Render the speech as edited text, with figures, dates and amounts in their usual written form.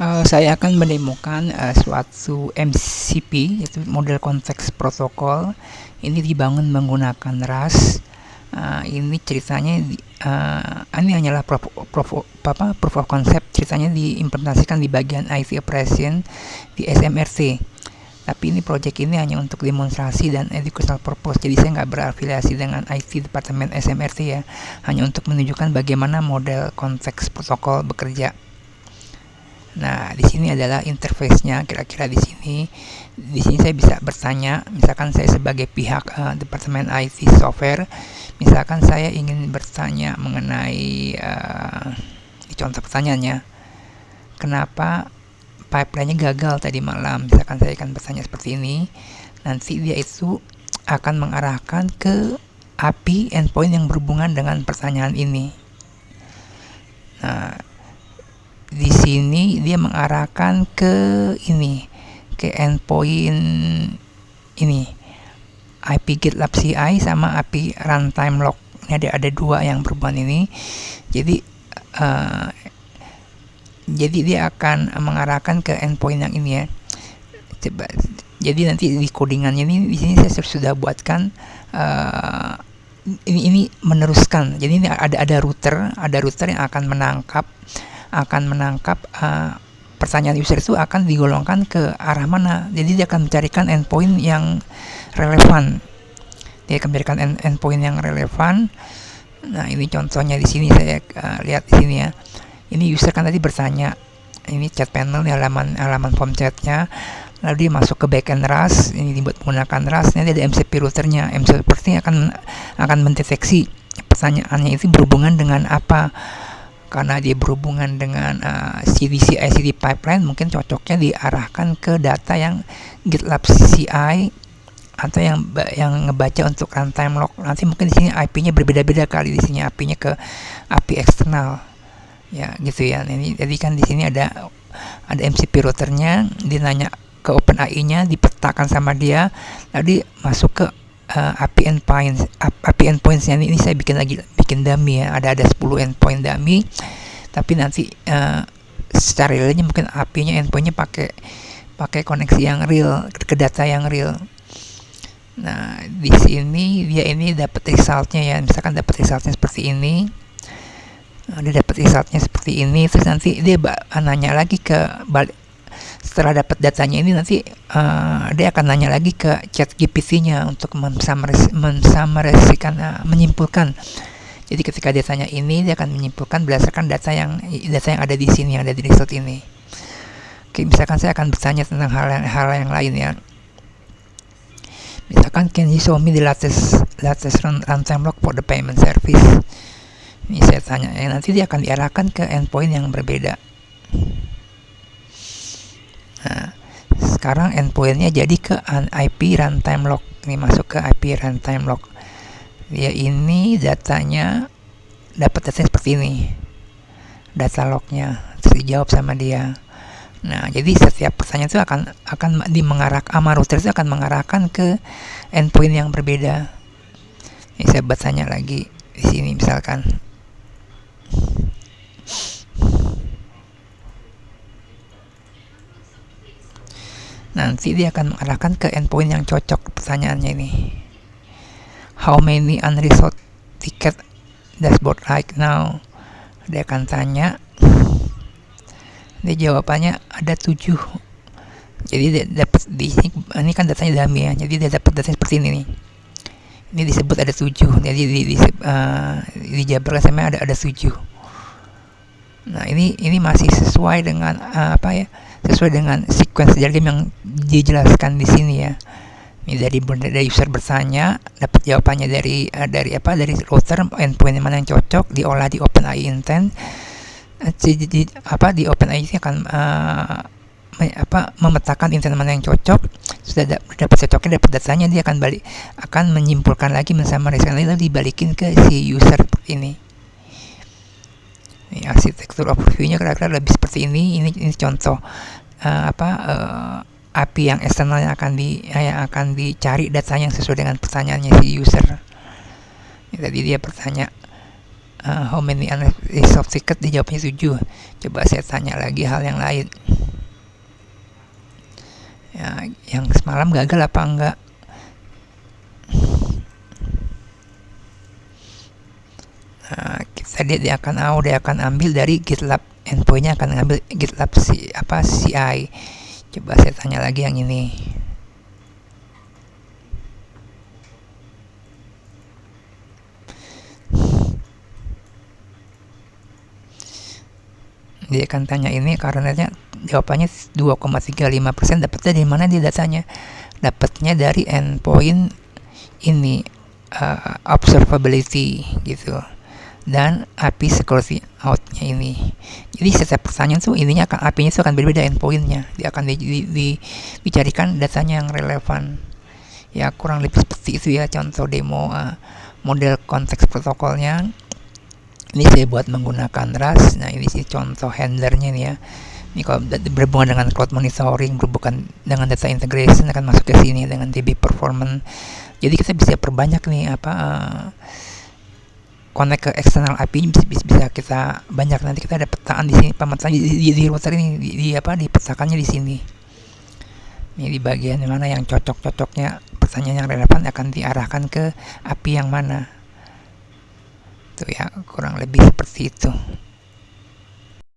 Saya akan menemukan suatu MCP, yaitu model konteks protokol. Ini dibangun menggunakan Rust. Ini ceritanya ini hanyalah proof of concept. Ceritanya diimplementasikan di bagian IT operation di SMRT. Tapi ini project ini hanya untuk demonstrasi dan educational purpose. Jadi saya nggak berafiliasi dengan IT departemen SMRT ya. Hanya untuk menunjukkan bagaimana model konteks protokol bekerja. Nah, di sini adalah interface-nya kira-kira di sini. Di sini saya bisa bertanya, misalkan saya sebagai pihak departemen IT software, misalkan saya ingin bertanya mengenai contoh pertanyaannya, kenapa pipeline-nya gagal tadi malam? Misalkan saya akan bertanya seperti ini, nanti dia itu akan mengarahkan ke API endpoint yang berhubungan dengan pertanyaan ini. Nah, di sini dia mengarahkan ke ini, ke endpoint ini, IP GitLab CI sama API runtime log. Ini ada dua yang berhubungan ini. Jadi dia akan mengarahkan ke endpoint yang ini ya. Coba. Jadi nanti di codingannya ini di sini saya sudah buatkan ini meneruskan. Jadi ini ada router yang akan menangkap pertanyaan user itu akan digolongkan ke arah mana. Jadi dia akan mencarikan endpoint yang relevan. Nah, ini contohnya di sini saya lihat di sini ya. Ini user kan tadi bertanya, ini chat panel di halaman form chatnya. Lalu dia masuk ke backend Rust. Ini dibuat menggunakan Rust. Nanti ada MCP routernya. MCP routernya akan mendeteksi pertanyaannya itu berhubungan dengan apa. Karena dia berhubungan dengan CI/CD pipeline, mungkin cocoknya diarahkan ke data yang GitLab CI atau yang ngebaca untuk runtime log. Nanti mungkin di sini IP-nya berbeda-beda kali, di sini IP-nya ke API eksternal. Ya, gitu ya. Ini jadi kan di sini ada MCP routernya, dia nanya ke OpenAI-nya, dipetakan sama dia, lalu masuk ke API endpoints-nya. Ini saya bikin dummy ya, ada 10 endpoint dummy, tapi nanti secara realnya mungkin API-nya endpoint-nya pakai koneksi yang real ke data yang real. Nah, di sini dia ini dapat resultnya ya, misalkan dapat resultnya seperti ini. Dia dapat resultnya seperti ini, terus nanti dia nanya lagi ke balik. Setelah dapat datanya ini nanti dia akan nanya lagi ke chat GPT-nya untuk menyimpulkan. Jadi ketika dia tanya ini, dia akan menyimpulkan berdasarkan data yang ada di sini, yang ada di result ini. Oke, misalkan saya akan bertanya tentang hal yang lain ya. Misalkan, can you show me the latest runtime log for the payment service? Ini saya tanya, nanti dia akan diarahkan ke endpoint yang berbeda. Nah, sekarang endpointnya jadi ke IP runtime log. Ini masuk ke IP runtime log. Dia ini datanya dapat data seperti ini, data lognya, terus dijawab sama dia. Nah, jadi setiap pertanyaan itu akan router itu akan mengarahkan ke endpoint yang berbeda. Ini saya bertanya lagi di sini misalkan. Nanti dia akan mengarahkan ke endpoint yang cocok pertanyaannya ini. How many unresolved ticket dashboard right now? Dia akan tanya. Dia jawabannya ada 7. Jadi dia dapat ini kan datanya dummy ya. Jadi dia dapat data seperti ini nih. Ini disebut ada 7. Jadi dijabarkan sama ada 7. Nah, ini masih sesuai dengan sesuai dengan sequence diagram yang dijelaskan di sini ya. Ini dari user bertanya, dapat jawabannya dari router, endpoint mana yang cocok, diolah di OpenAI intent. Di OpenAI ini akan memetakan intent mana yang cocok. Sudah dapat cocoknya, dapat datanya, dia akan menyimpulkan lagi, mensummarize lagi, lalu dibalikin ke si user ini. Ini arsitektur overview-nya kira-kira lebih seperti ini. Ini contoh API yang eksternal yang akan dicari datanya yang sesuai dengan pertanyaannya si user. Tadi dia bertanya how many unresolved ticket, dijawabnya 7. Coba saya tanya lagi hal yang lain. ya, yang semalam gagal apa enggak. Kita dia akan ambil dari GitLab, endpointnya akan ngambil GitLab CI. Coba saya tanya lagi yang ini. Dia akan tanya ini karena jawabannya 2,35%. Dapatnya dari mana dia datanya? Dapatnya dari endpoint ini, observability gitu, dan API security out-nya ini. Jadi setiap pertanyaan tuh intinya API-nya itu akan berbeda endpoint-nya. Dia akan dicarikan datanya yang relevan. Ya kurang lebih seperti itu ya contoh demo model konteks protokolnya. Ini saya buat menggunakan Rust. Nah ini sih contoh handlernya nih ya. Ini kalau berhubungan dengan cloud monitoring, berhubungan dengan data integration akan masuk ke sini dengan DB performance. Jadi kita bisa perbanyak nih connect ke external API, bisa kita banyak. Nanti kita ada petaan di sini, pemetaan di router ini dipetakannya di sini. Ini di bagian mana yang cocoknya pertanyaan yang relevan akan diarahkan ke API yang mana. Tuh ya, kurang lebih seperti itu.